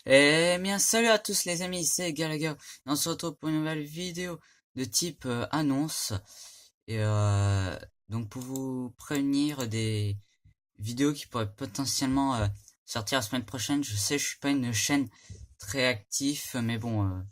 Eh bien, salut à tous les amis, c'est Galaga. Et on se retrouve pour une nouvelle vidéo de type annonce. Et donc pour vous prévenir des vidéos qui pourraient potentiellement sortir la semaine prochaine. Je sais, je suis pas une chaîne très active, mais bon,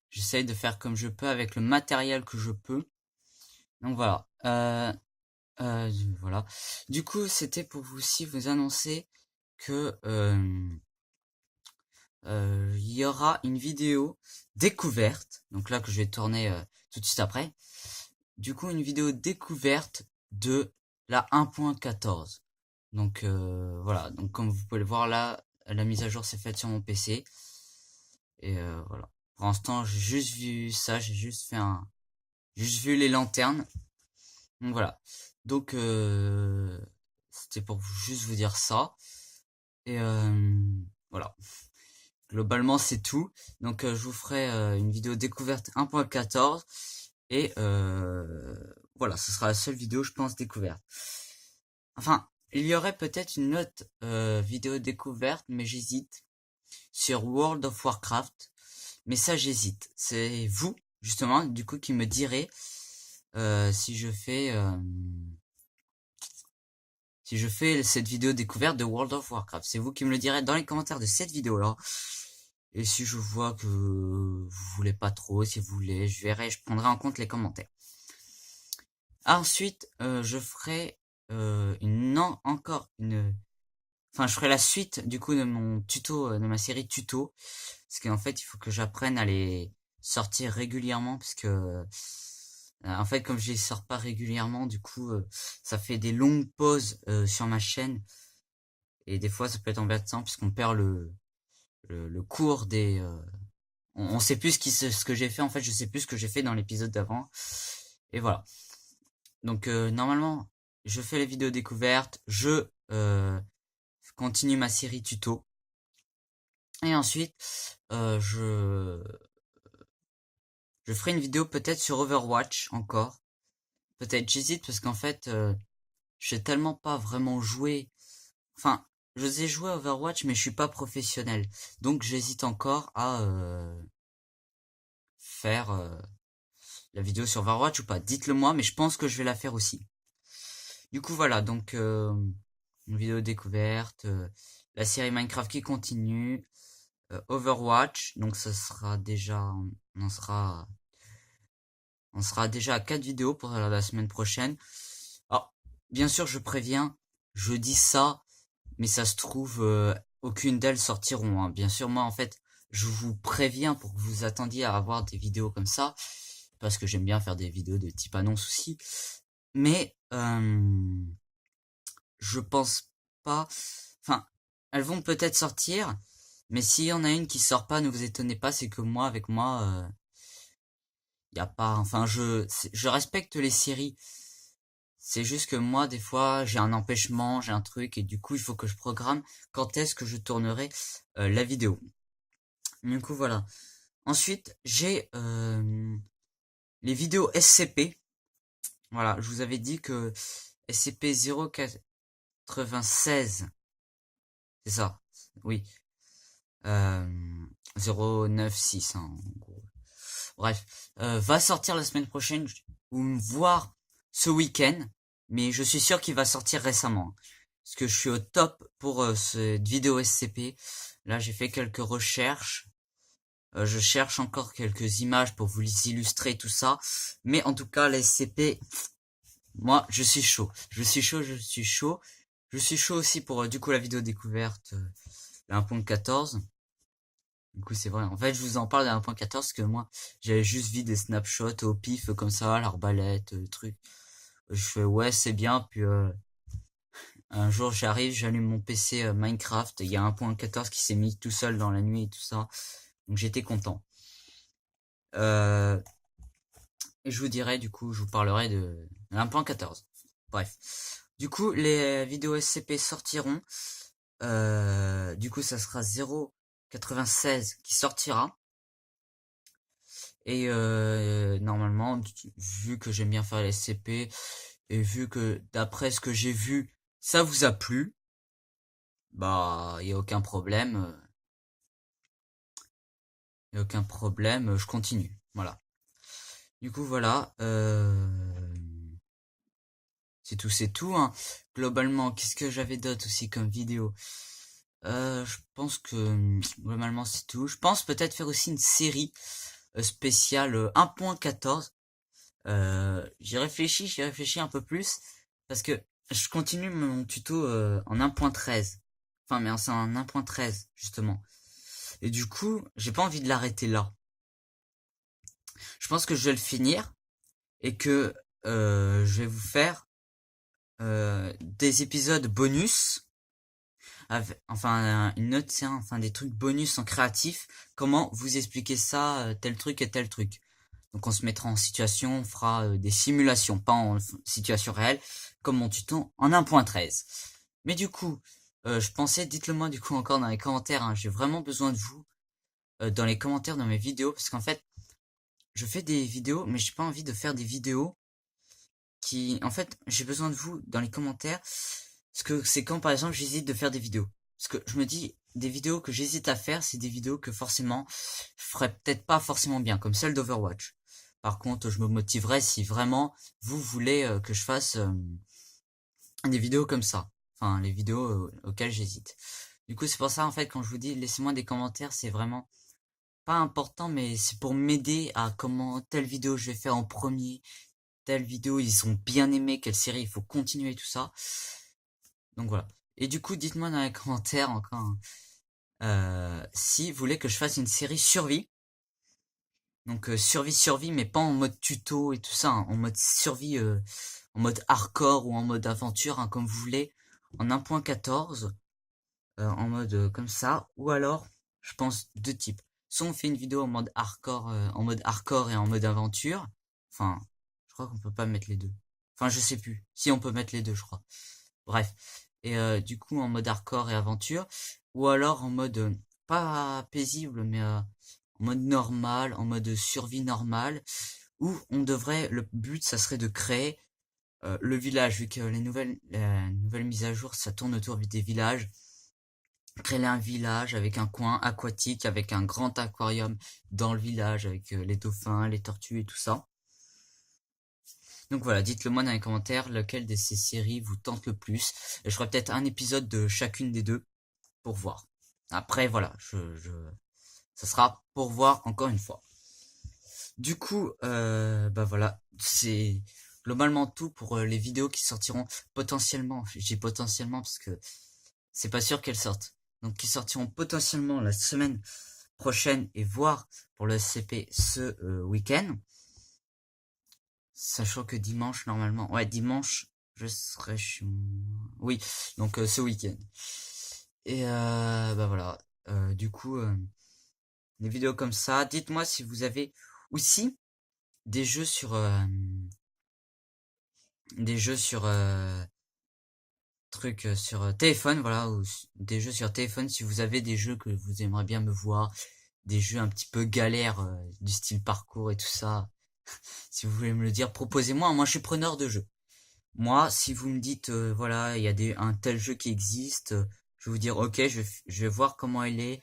j'essaye de faire comme je peux avec le matériel que je peux. Donc voilà. Voilà. Du coup, c'était pour vous aussi vous annoncer que il y aura une vidéo découverte, donc là que je vais tourner tout de suite après. Du coup, une vidéo découverte de la 1.14. Donc voilà, donc comme vous pouvez le voir là, la mise à jour s'est faite sur mon PC. Et voilà. Pour l'instant, j'ai juste vu ça, juste vu les lanternes. Donc voilà. Donc c'était pour juste vous dire ça. Et voilà. Globalement, c'est tout. Donc, je vous ferai une vidéo découverte 1.14 et voilà, ce sera la seule vidéo, je pense, découverte. Enfin, il y aurait peut-être une autre vidéo découverte, mais j'hésite sur World of Warcraft. Mais ça, j'hésite. C'est vous, justement, du coup, qui me direz si je fais cette vidéo découverte de World of Warcraft. C'est vous qui me le direz dans les commentaires de cette vidéo-là. Et si je vois que vous voulez pas trop, si vous voulez, je verrai, je prendrai en compte les commentaires. Ensuite, je ferai enfin, je ferai la suite du coup de mon tuto, de ma série tuto, parce qu'en fait, il faut que j'apprenne à les sortir régulièrement, parce que en fait, comme je les sors pas régulièrement, du coup, ça fait des longues pauses sur ma chaîne, et des fois, ça peut être embêtant puisqu'on perd le cours des on sait plus ce que j'ai fait, en fait, je sais plus ce que j'ai fait dans l'épisode d'avant. Et voilà. Donc normalement, je fais les vidéos découvertes, je continue ma série tuto. Et ensuite, je ferai une vidéo peut-être sur Overwatch encore. Peut-être j'hésite parce qu'en fait, je sais tellement pas vraiment jouer. Enfin, je sais jouer à Overwatch, mais je suis pas professionnel. Donc j'hésite encore à faire la vidéo sur Overwatch ou pas. Dites-le moi, mais je pense que je vais la faire aussi. Du coup, voilà, donc une vidéo découverte, la série Minecraft qui continue, Overwatch, donc ça sera déjà, on en sera, on sera déjà à 4 vidéos pour la semaine prochaine. Alors, bien sûr, je préviens, je dis ça, mais ça se trouve, aucune d'elles sortiront, hein. Bien sûr, moi, en fait, je vous préviens pour que vous attendiez à avoir des vidéos comme ça, parce que j'aime bien faire des vidéos de type annonce aussi. Mais je pense pas. Enfin, elles vont peut-être sortir, mais s'il y en a une qui sort pas, ne vous étonnez pas, c'est que moi, avec moi, y a pas. Enfin, je respecte les séries. C'est juste que moi, des fois, j'ai un empêchement, j'ai un truc, et du coup, il faut que je programme quand est-ce que je tournerai la vidéo. Du coup, voilà. Ensuite, j'ai les vidéos SCP. Voilà, je vous avais dit que SCP 096, c'est ça. Oui, 096 hein, en gros. Bref, va sortir la semaine prochaine ou voire ce week-end, mais je suis sûr qu'il va sortir récemment. Parce que je suis au top pour cette vidéo SCP. Là, j'ai fait quelques recherches. Je cherche encore quelques images pour vous les illustrer tout ça. Mais en tout cas, la SCP, moi, je suis chaud. Je suis chaud, je suis chaud. Je suis chaud aussi pour du coup la vidéo découverte, la 1.14. Du coup, c'est vrai. En fait, je vous en parle d'un point 14 parce que moi, j'avais juste vu des snapshots au pif comme ça, l'arbalète, le truc. Je fais ouais, c'est bien. Puis un jour, j'arrive, j'allume mon PC Minecraft. Il y a un point 14 qui s'est mis tout seul dans la nuit et tout ça. Donc j'étais content. Euh, et je vous dirai, du coup, je vous parlerai de 1.14. Bref. Du coup, les vidéos SCP sortiront. Du coup, ça sera 0.96 qui sortira. Et normalement, vu que j'aime bien faire les SCP, et vu que d'après ce que j'ai vu, ça vous a plu, bah il y a aucun problème. y a aucun problème, je continue. Voilà. Du coup, voilà. C'est tout, hein. Globalement, qu'est-ce que j'avais d'autre aussi comme vidéo? Je pense que globalement c'est tout. Je pense peut-être faire aussi une série spéciale 1.14. J'y réfléchis un peu plus parce que je continue mon tuto en 1.13. Enfin, mais c'est en 1.13 justement. Et du coup, j'ai pas envie de l'arrêter là. Je pense que je vais le finir et que je vais vous faire des épisodes bonus, enfin une note, enfin des trucs bonus en créatif. Comment vous expliquer ça, tel truc et tel truc. Donc on se mettra en situation, on fera des simulations, pas en situation réelle, comme mon tuto en 1.13. Mais du coup, je pensais, dites-le moi du coup encore dans les commentaires, hein, j'ai vraiment besoin de vous dans les commentaires dans mes vidéos, parce qu'en fait, je fais des vidéos, mais j'ai pas envie de faire des vidéos en fait, j'ai besoin de vous dans les commentaires, parce que c'est quand par exemple j'hésite de faire des vidéos. Parce que je me dis, des vidéos que j'hésite à faire, c'est des vidéos que forcément, je ferais peut-être pas forcément bien, comme celle d'Overwatch. Par contre, je me motiverai si vraiment vous voulez que je fasse des vidéos comme ça. Enfin, les vidéos auxquelles j'hésite. Du coup, c'est pour ça, en fait, quand je vous dis, laissez-moi des commentaires, c'est vraiment pas important, mais c'est pour m'aider à comment telle vidéo je vais faire en premier, telle vidéo ils ont bien aimé, quelle série il faut continuer tout ça. Donc voilà. Et du coup, dites-moi dans les commentaires encore si vous voulez que je fasse une série survie. Donc survie, mais pas en mode tuto et tout ça, hein, en mode survie, en mode hardcore ou en mode aventure, hein, comme vous voulez, en 1.14, en mode comme ça, ou alors, je pense deux types. Soit on fait une vidéo en mode hardcore et en mode aventure. Enfin, je crois qu'on peut pas mettre les deux. Enfin, je sais plus. Si on peut mettre les deux, je crois. Bref. Et du coup, en mode hardcore et aventure, ou alors en mode pas paisible, mais en mode normal, en mode survie normal, où on devrait, le but, ça serait de créer le village, vu que la nouvelle mise à jour, ça tourne autour des villages. Créer un village avec un coin aquatique, avec un grand aquarium dans le village, avec les dauphins, les tortues et tout ça. Donc voilà, dites-le moi dans les commentaires lequel de ces séries vous tente le plus. Et je ferai peut-être un épisode de chacune des deux pour voir. Après voilà, ça sera pour voir encore une fois. Du coup, bah voilà, c'est globalement tout pour les vidéos qui sortiront potentiellement. J'ai potentiellement parce que c'est pas sûr qu'elles sortent. Donc qui sortiront potentiellement la semaine prochaine et voire pour le CP ce week-end. Sachant que dimanche normalement, ouais dimanche je serai chez moi. Oui, donc ce week-end. Et bah voilà. Du coup, des vidéos comme ça. Dites-moi si vous avez aussi des jeux sur trucs sur téléphone, voilà, ou des jeux sur téléphone. Si vous avez des jeux que vous aimeriez bien me voir, des jeux un petit peu galères du style parcours et tout ça. Si vous voulez me le dire, proposez-moi. Moi, je suis preneur de jeux. Moi, si vous me dites, voilà, il y a un tel jeu qui existe, je vais vous dire, ok, je vais voir comment il est,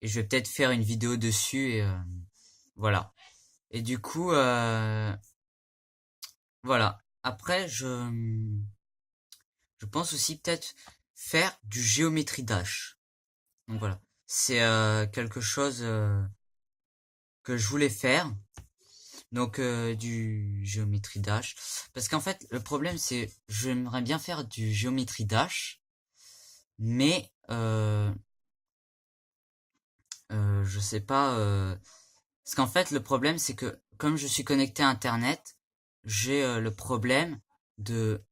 et je vais peut-être faire une vidéo dessus, et voilà. Et du coup, voilà. Après, je pense aussi peut-être faire du géométrie dash. Donc voilà. C'est quelque chose que je voulais faire. Donc du géométrie dash. Parce qu'en fait, le problème c'est, j'aimerais bien faire du géométrie dash, mais je sais pas. Parce qu'en fait, le problème c'est que comme je suis connecté à Internet, j'ai le problème de.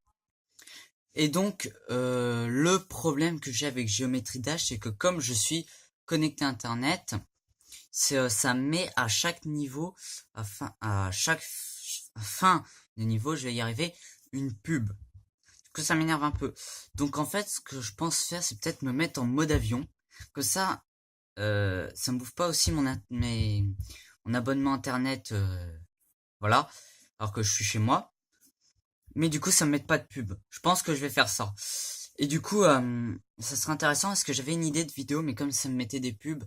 Et donc le problème que j'ai avec géométrie dash, c'est que comme je suis connecté à Internet, ça met à chaque niveau, à chaque fin de niveau, je vais y arriver, une pub. Que ça m'énerve un peu. Donc en fait, ce que je pense faire, c'est peut-être me mettre en mode avion. Que ça me bouffe pas aussi mon abonnement internet, voilà, alors que je suis chez moi. Mais du coup, ça me met pas de pub. Je pense que je vais faire ça. Et du coup, ça serait intéressant parce que j'avais une idée de vidéo, mais comme ça me mettait des pubs,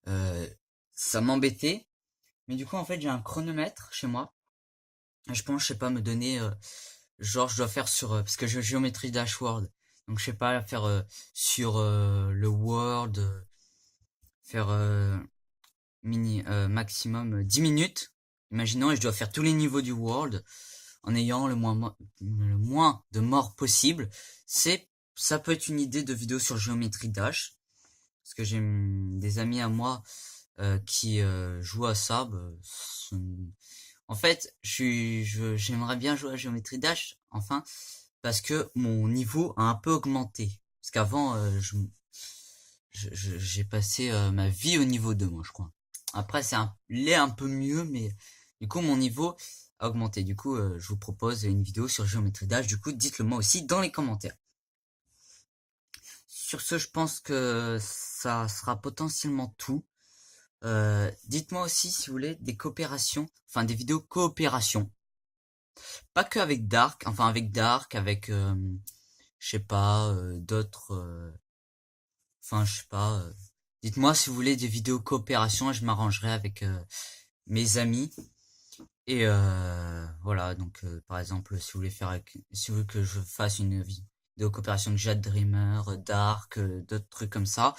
euh, ça m'embêtait. Mais du coup, en fait, j'ai un chronomètre chez moi. Et je pense, je sais pas, me donner, genre, je dois faire sur, parce que je géométrie Dash World. Donc, je sais pas, faire sur le World, faire maximum 10 minutes. Imaginons, et je dois faire tous les niveaux du World en ayant le moins de morts possible. Ça peut être une idée de vidéo sur géométrie Dash. Parce que j'ai des amis à moi qui jouent à ça. En fait, j'aimerais bien jouer à Geometry Dash, enfin, parce que mon niveau a un peu augmenté. Parce qu'avant, j'ai passé ma vie au niveau 2, moi, je crois. Après, l'est un peu mieux, mais du coup, mon niveau a augmenté. Du coup, je vous propose une vidéo sur Geometry Dash. Du coup, dites-le moi aussi dans les commentaires. Sur ce, je pense que ça sera potentiellement tout. Dites-moi aussi si vous voulez des coopérations, enfin des vidéos coopération. Pas que avec Dark, enfin avec Dark, avec je sais pas, d'autres enfin je sais pas. Dites-moi si vous voulez des vidéos coopération et je m'arrangerai avec mes amis. Et voilà, donc par exemple si vous voulez si vous voulez que je fasse une vidéo coopération de Jade Dreamer, Dark, d'autres trucs comme ça,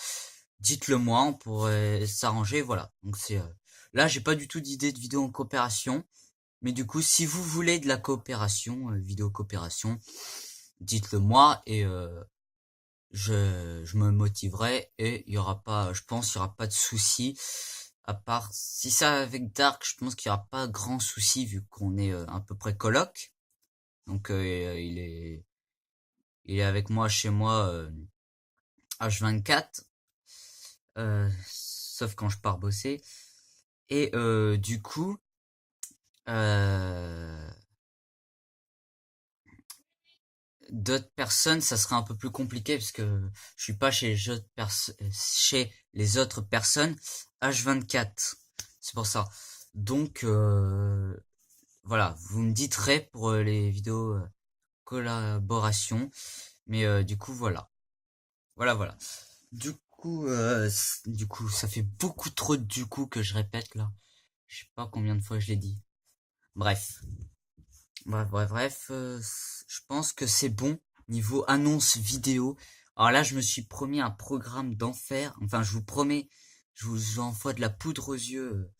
dites-le moi, on pourrait s'arranger, voilà. Donc là j'ai pas du tout d'idée de vidéo en coopération, mais du coup si vous voulez de la coopération, vidéo coopération, dites-le moi et je me motiverai et il y aura pas, je pense, il y aura pas de souci. À part si ça avec Dark, je pense qu'il y aura pas grand souci vu qu'on est à peu près coloc. Donc il est avec moi chez moi H24, sauf quand je pars bosser. Et du coup, euh, d'autres personnes, ça serait un peu plus compliqué parce que je suis pas chez les autres personnes H24. C'est pour ça. Donc voilà, vous me diterez pour les vidéos collaboration. Mais du coup voilà. Voilà. Du coup, ça fait beaucoup trop de du coup que je répète là. Je sais pas combien de fois je l'ai dit. Bref. Je pense que c'est bon niveau annonce vidéo. Alors là, je me suis promis un programme d'enfer. Enfin, je vous promets, je vous envoie de la poudre aux yeux,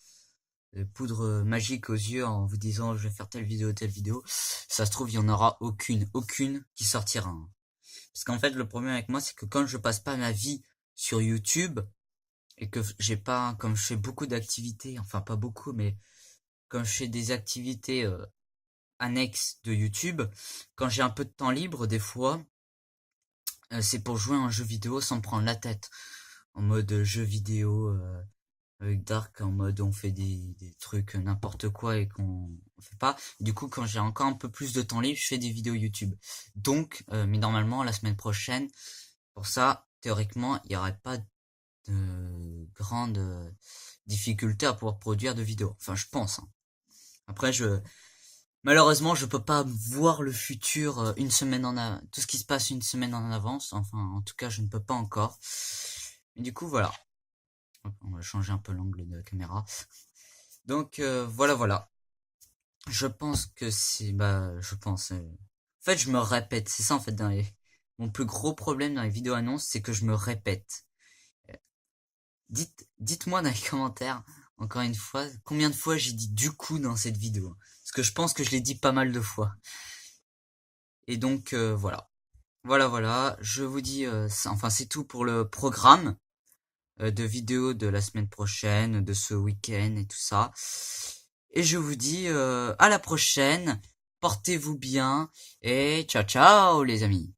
poudre magique aux yeux en vous disant je vais faire telle vidéo, telle vidéo. Ça se trouve, il y en aura aucune qui sortira, hein. Parce qu'en fait, le problème avec moi, c'est que quand je passe pas ma vie sur YouTube et que j'ai pas, comme je fais beaucoup d'activités, enfin pas beaucoup, mais comme je fais des activités annexes de YouTube, quand j'ai un peu de temps libre, des fois, c'est pour jouer à un jeu vidéo sans me prendre la tête, en mode jeu vidéo avec Dark, en mode on fait des trucs n'importe quoi et qu'on fait pas. Du coup, quand j'ai encore un peu plus de temps libre, je fais des vidéos YouTube. Donc, mais normalement, la semaine prochaine, pour ça, théoriquement, il n'y aurait pas de grande difficulté à pouvoir produire de vidéos. Enfin, je pense, hein. Après, malheureusement, je peux pas voir le futur tout ce qui se passe une semaine en avance. Enfin, en tout cas, je ne peux pas encore. Mais du coup, voilà. Hop, on va changer un peu l'angle de la caméra. Donc, voilà. Je pense que je pense. En fait, je me répète. C'est ça, en fait, mon plus gros problème dans les vidéos annonces, c'est que je me répète. Dites-moi dans les commentaires, encore une fois, combien de fois j'ai dit du coup dans cette vidéo. Parce que je pense que je l'ai dit pas mal de fois. Et donc, voilà. Voilà. Je vous dis, c'est tout pour le programme de vidéos de la semaine prochaine, de ce week-end et tout ça. Et je vous dis à la prochaine. Portez-vous bien et ciao les amis.